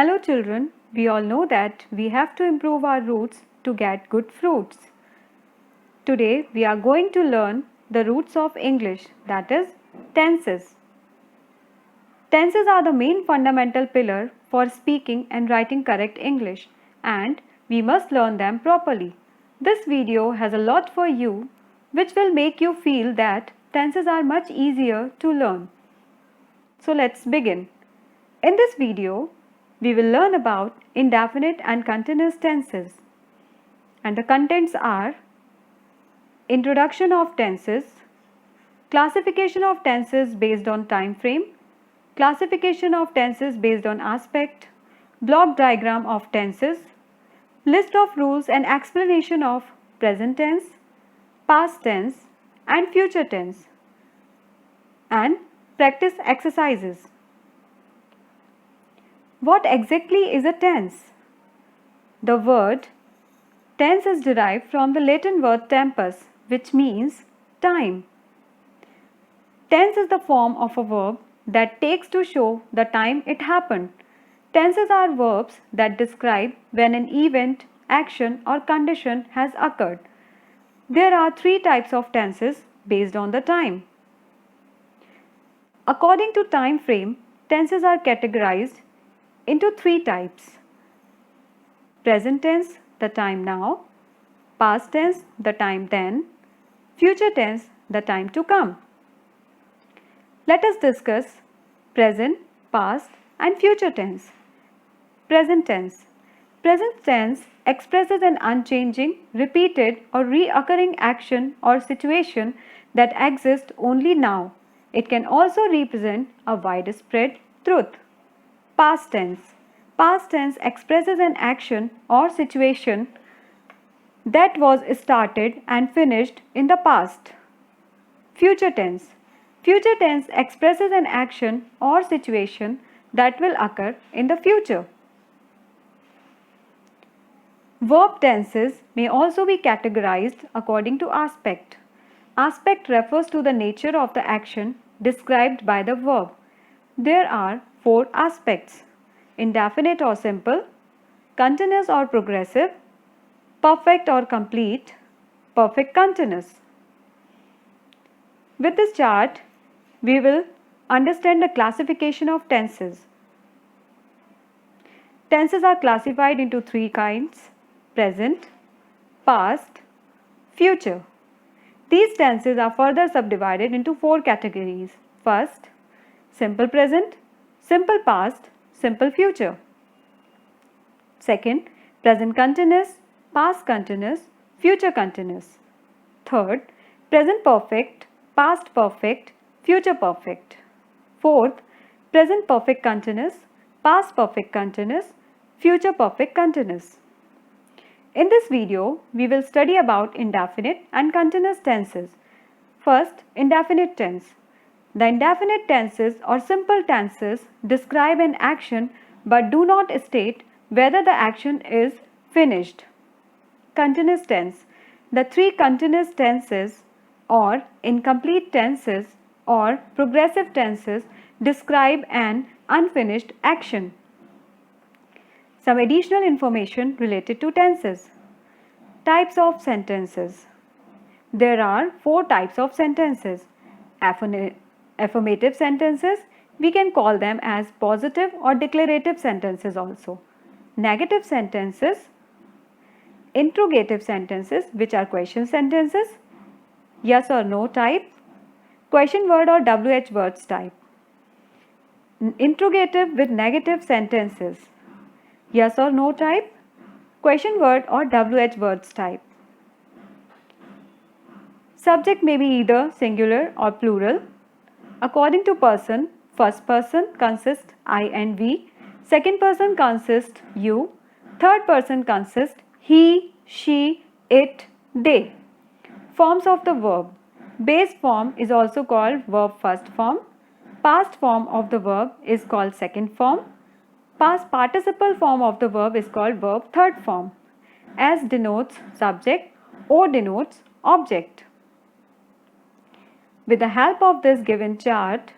Hello children, we all know that we have to improve our roots to get good fruits. Today we are going to learn the roots of English, that is tenses. Tenses are the main fundamental pillar for speaking and writing correct English, and we must learn them properly. This video has a lot for you which will make you feel that tenses are much easier to learn. So let's begin. In this video, we will learn about indefinite and continuous tenses. And the contents are introduction of tenses, classification of tenses based on time frame, classification of tenses based on aspect, block diagram of tenses, list of rules and explanation of present tense, past tense and future tense, and practice exercises. What exactly is a tense? The word tense is derived from the Latin word tempus, which means time. Tense is the form of a verb that takes to show the time it happened. Tenses are verbs that describe when an event, action or condition has occurred. There are three types of tenses based on the time. According to time frame, tenses are categorized into three types: present tense, the time now; past tense, the time then; future tense, the time to come. Let us discuss present, past and future tense. Present tense. Present tense expresses an unchanging, repeated or reoccurring action or situation that exists only now. It can also represent a widespread truth. Past tense. Past tense expresses an action or situation that was started and finished in the past. Future tense. Future tense expresses an action or situation that will occur in the future. Verb tenses may also be categorized according to aspect. Aspect refers to the nature of the action described by the verb. There are four aspects: indefinite or simple, continuous or progressive, perfect or complete, perfect continuous. With this chart, we will understand the classification of tenses. Tenses are classified into three kinds: present, past, future. These tenses are further subdivided into four categories. First, simple present, simple past, simple future. Second, present continuous, past continuous, future continuous. Third, present perfect, past perfect, future perfect. Fourth, present perfect continuous, past perfect continuous, future perfect continuous. In this video, we will study about indefinite and continuous tenses. First, indefinite tense. The indefinite tenses or simple tenses describe an action but do not state whether the action is finished. Continuous tense. The three continuous tenses or incomplete tenses or progressive tenses describe an unfinished action. Some additional information related to tenses. Types of sentences. There are four types of sentences. Affirmative sentences, we can call them as positive or declarative sentences also. Negative sentences, interrogative sentences, which are question sentences, yes or no type, question word or WH words type. Interrogative with negative sentences, yes or no type, question word or WH words type. Subject may be either singular or plural. According to person, first person consists I and we, second person consists you, third person consists he, she, it, they. Forms of the verb. Base form is also called verb first form. Past form of the verb is called second form. Past participle form of the verb is called verb third form. S denotes subject, O denotes object. With the help of this given chart,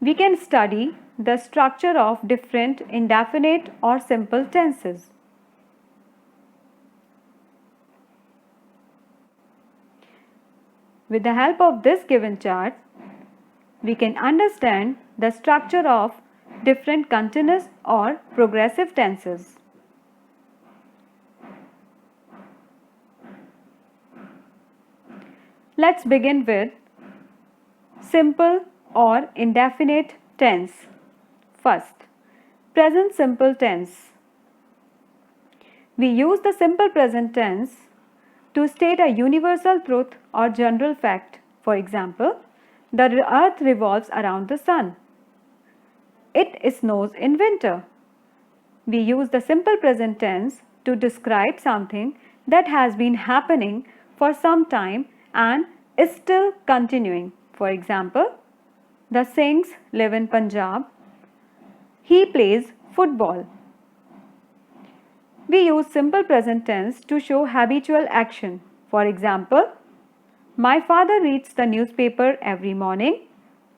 we can study the structure of different indefinite or simple tenses. With the help of this given chart, we can understand the structure of different continuous or progressive tenses. Let's begin with simple or indefinite tense. First, present simple tense. We use the simple present tense to state a universal truth or general fact. For example, the earth revolves around the sun. It snows in winter. We use the simple present tense to describe something that has been happening for some time and is still continuing. For example, the Singhs live in Punjab. He plays football. We use simple present tense to show habitual action. For example, my father reads the newspaper every morning.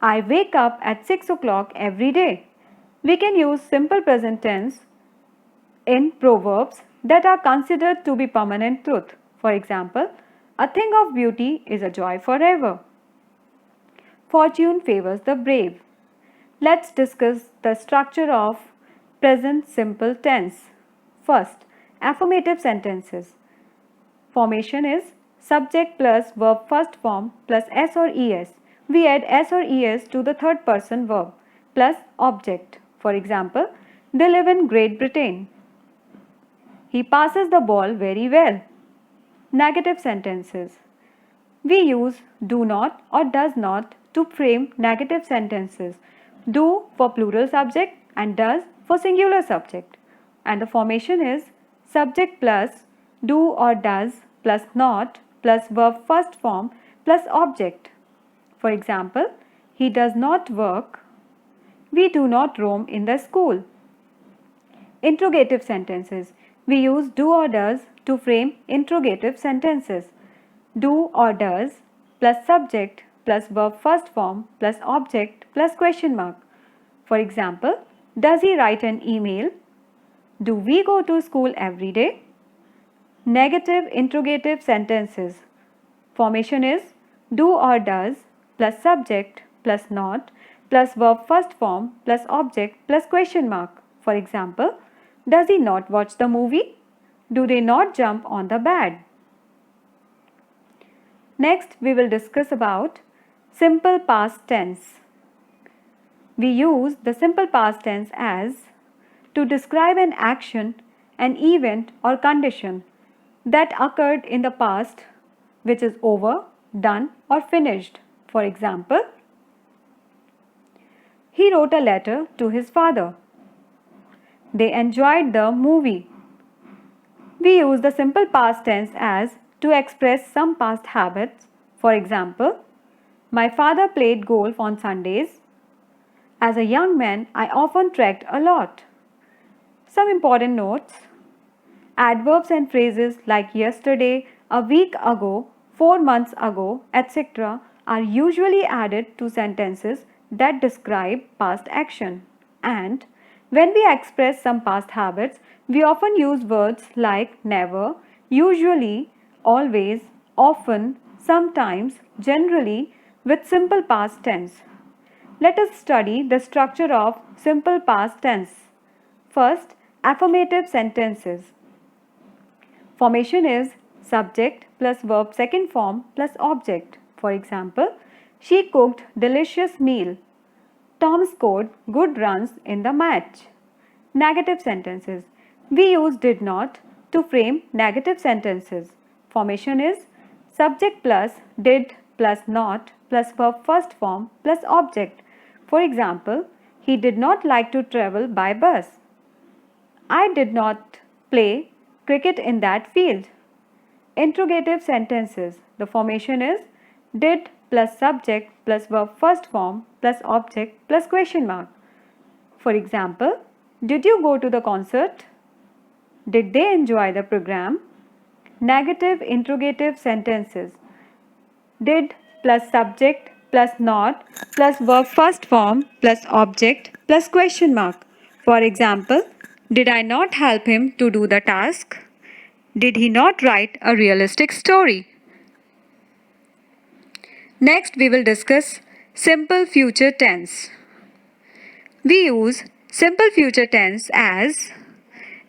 I wake up at 6 o'clock every day. We can use simple present tense in proverbs that are considered to be permanent truth. For example, a thing of beauty is a joy forever. Fortune favors the brave. Let's discuss the structure of present simple tense. First, affirmative sentences. Formation is subject plus verb first form plus s or es. We add s or es to the third person verb plus object. For example, they live in Great Britain. He passes the ball very well. Negative sentences. We use do not or does not to frame negative sentences. Do for plural subject and does for singular subject. And the formation is subject plus do or does plus not plus verb first form plus object. For example, he does not work. We do not roam in the school. Interrogative sentences. We use do or does to frame interrogative sentences. Do or does plus subject plus verb first form plus object plus question mark. For example, does he write an email? Do we go to school every day? Negative interrogative sentences. Formation is do or does plus subject plus not plus verb first form plus object plus question mark. For example, does he not watch the movie? Do they not jump on the bed? Next, we will discuss about simple past tense. We use the simple past tense as to describe an action, an event or condition that occurred in the past which is over, done or finished. For example, he wrote a letter to his father. They enjoyed the movie. We use the simple past tense as to express some past habits. For example, my father played golf on Sundays. As a young man, I often trekked a lot. Some important notes. Adverbs and phrases like yesterday, a week ago, 4 months ago, etc. are usually added to sentences that describe past action. And when we express some past habits, we often use words like never, usually, always, often, sometimes, generally with simple past tense. Let us study the structure of simple past tense. First, affirmative sentences. Formation is subject plus verb second form plus object. For example, she cooked delicious meal. Tom scored good runs in the match. Negative sentences. We use did not to frame negative sentences. Formation is subject plus did plus not plus verb first form plus object. For example, he did not like to travel by bus. I did not play cricket in that field. Interrogative sentences. The formation is did plus subject plus verb first form plus object plus question mark. For example, did you go to the concert? Did they enjoy the program? Negative interrogative sentences. Did plus subject plus not plus verb first form plus object plus question mark. For example, did I not help him to do the task? Did he not write a realistic story? Next, we will discuss simple future tense. We use simple future tense as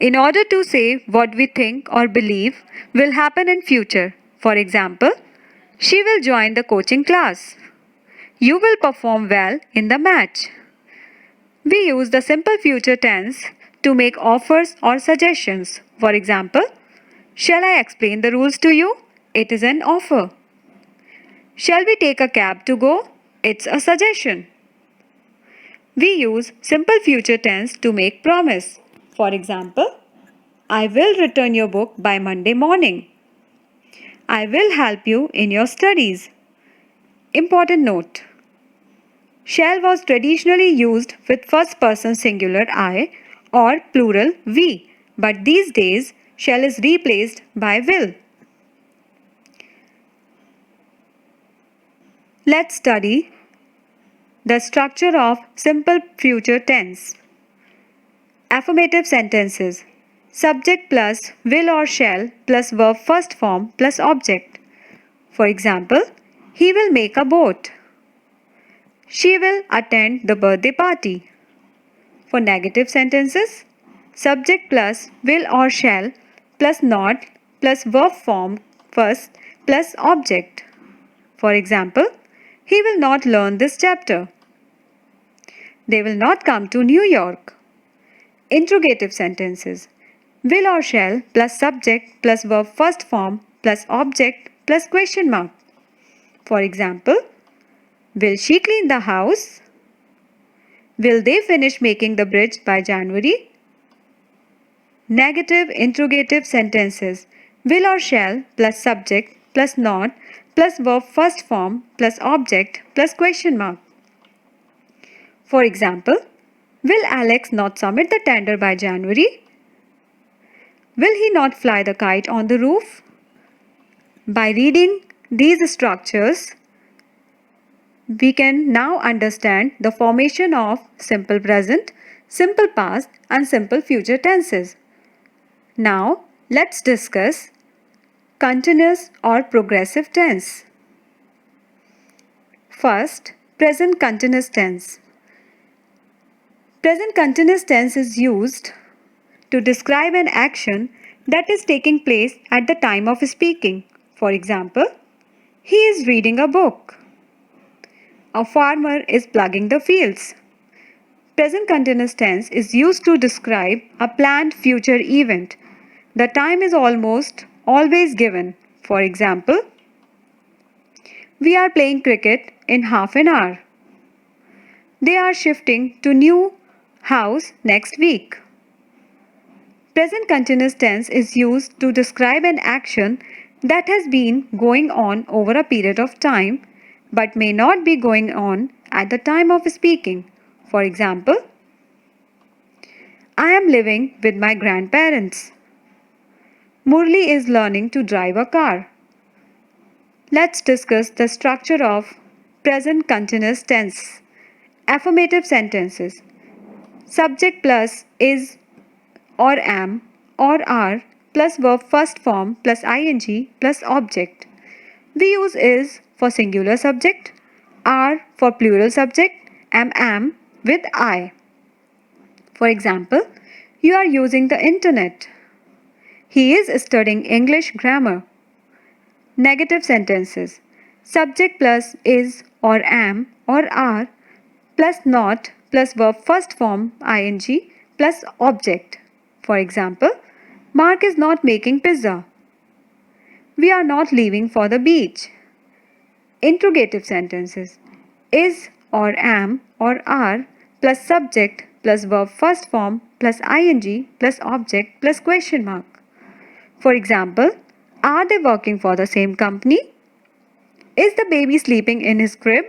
in order to say what we think or believe will happen in future. For example, she will join the coaching class. You will perform well in the match. We use the simple future tense to make offers or suggestions. For example, shall I explain the rules to you? It is an offer. Shall we take a cab to go? It's a suggestion. We use simple future tense to make promise. For example, I will return your book by Monday morning. I will help you in your studies. Important note. Shall was traditionally used with first person singular I or plural we, but these days shall is replaced by will. Let's study the structure of simple future tense. Affirmative sentences. Subject plus will or shall plus verb first form plus object. For example, he will make a boat. She will attend the birthday party. For negative sentences, subject plus will or shall plus not plus verb form first plus object. For example, he will not learn this chapter. They will not come to New York. Interrogative sentences. Will or shall plus subject plus verb first form plus object plus question mark. For example, will she clean the house? Will they finish making the bridge by January? Negative interrogative sentences. Will or shall plus subject plus not plus verb first form plus object plus question mark. For example, will Alex not submit the tender by January? Will he not fly the kite on the roof? By reading these structures, we can now understand the formation of simple present, simple past and simple future tenses. Now, let's discuss continuous or progressive tense. First, present continuous tense. Present continuous tense is used to describe an action that is taking place at the time of speaking. For example, he is reading a book. A farmer is plugging the fields. Present continuous tense is used to describe a planned future event. The time is almost always given. For example, we are playing cricket in half an hour. They are shifting to new house next week. Present continuous tense is used to describe an action that has been going on over a period of time but may not be going on at the time of speaking. For example, I am living with my grandparents. Murli is learning to drive a car. Let's discuss the structure of present continuous tense. Affirmative sentences. Subject plus is or am or are plus verb first form plus ing plus object. We use is for singular subject, are for plural subject, am with I. For example, you are using the internet. He is studying English grammar. Negative sentences. Subject plus is or am or are plus not plus verb first form ing plus object. For example, Mark is not making pizza. We are not leaving for the beach. Interrogative sentences. Is or am or are plus subject plus verb first form plus ing plus object plus question mark. For example, are they working for the same company? Is the baby sleeping in his crib?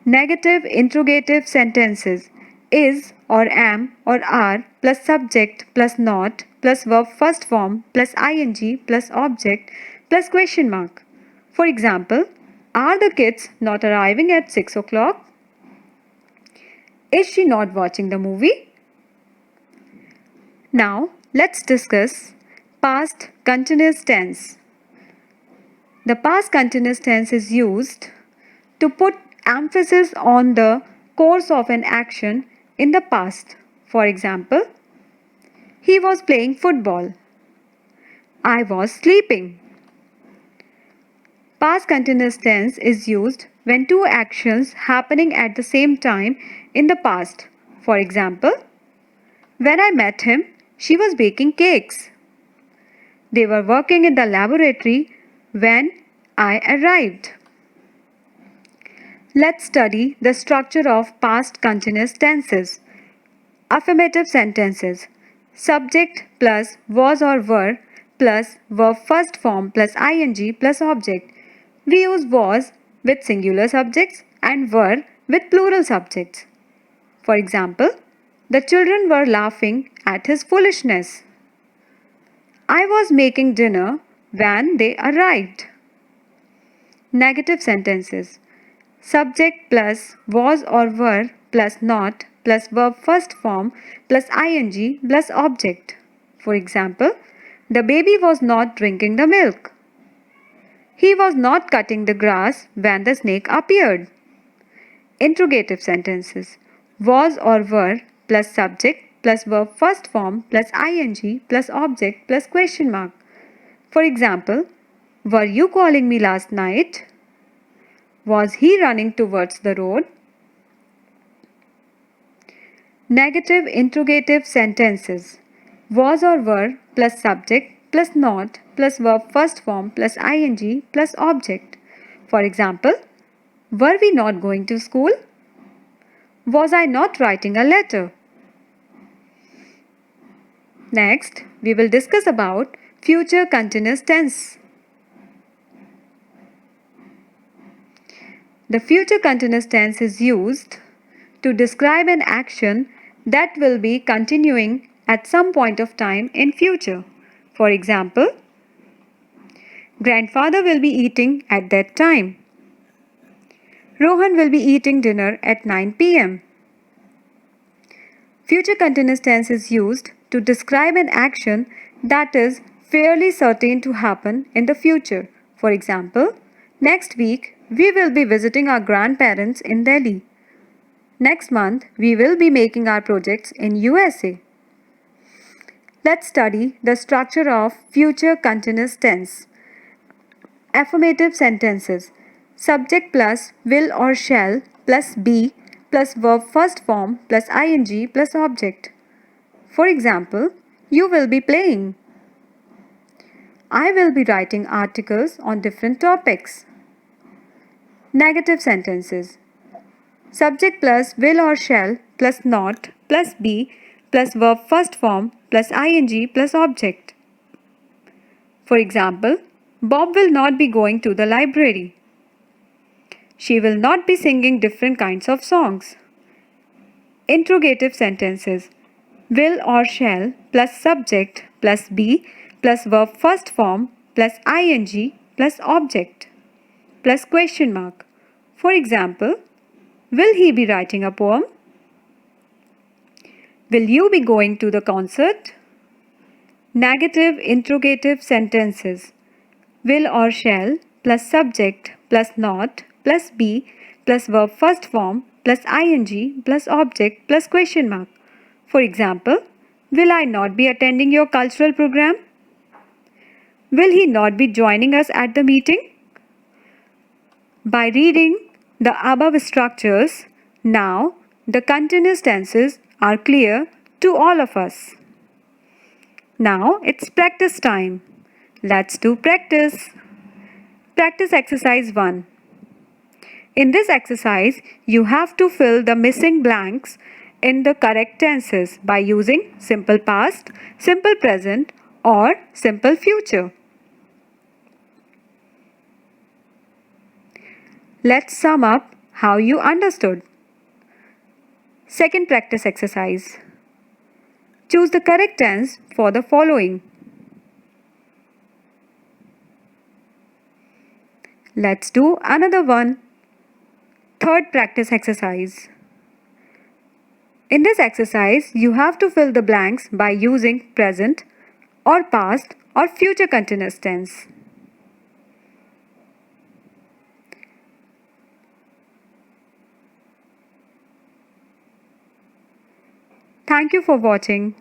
Negative interrogative sentences. Is or am or are plus subject plus not plus verb first form plus ing plus object plus question mark. For example, are the kids not arriving at 6 o'clock? Is she not watching the movie? Now, let's discuss past continuous tense. The past continuous tense is used to put emphasis on the course of an action in the past. For example, he was playing football. I was sleeping. Past continuous tense is used when two actions happening at the same time in the past. For example, when I met him, she was baking cakes. They were working in the laboratory when I arrived. Let's study the structure of past continuous tenses. Affirmative sentences. Subject plus was or were plus verb first form plus ing plus object. We use was with singular subjects and were with plural subjects. For example, the children were laughing at his foolishness. I was making dinner when they arrived. Negative sentences. Subject plus was or were plus not plus verb first form plus ing plus object. For example, the baby was not drinking the milk. He was not cutting the grass when the snake appeared. Interrogative sentences. Was or were plus subject plus verb first form plus ing plus object plus question mark. For example, were you calling me last night? Was he running towards the road? Negative interrogative sentences. Was or were plus subject plus not plus verb first form plus ing plus object. For example, were we not going to school? Was I not writing a letter? Next, we will discuss about future continuous tense. The future continuous tense is used to describe an action that will be continuing at some point of time in future. For example, grandfather will be eating at that time. Rohan will be eating dinner at 9 p.m. Future continuous tense is used to describe an action that is fairly certain to happen in the future. For example, next week we will be visiting our grandparents in Delhi. Next month we will be making our projects in USA. Let's study the structure of future continuous tense. Affirmative sentences. Subject plus will or shall plus be plus verb first form plus ing plus object. For example, you will be playing. I will be writing articles on different topics. Negative sentences. Subject plus will or shall plus not plus be plus verb first form plus ing plus object. For example, Bob will not be going to the library. She will not be singing different kinds of songs. Interrogative sentences. Will or shall plus subject plus be plus verb first form plus ing plus object plus question mark. For example, will he be writing a poem? Will you be going to the concert? Negative interrogative sentences. Will or shall plus subject plus not plus be plus verb first form plus ing plus object plus question mark. For example, will I not be attending your cultural program? Will he not be joining us at the meeting? By reading the above structures, now the continuous tenses are clear to all of us. Now it's practice time. Let's do practice. Practice exercise 1. In this exercise, you have to fill the missing blanks in the correct tenses by using simple past, simple present, or simple future. Let's sum up how you understood. Second practice exercise. Choose the correct tense for the following. Let's do another one. Third practice exercise. In this exercise, you have to fill the blanks by using present or past or future continuous tense. Thank you for watching.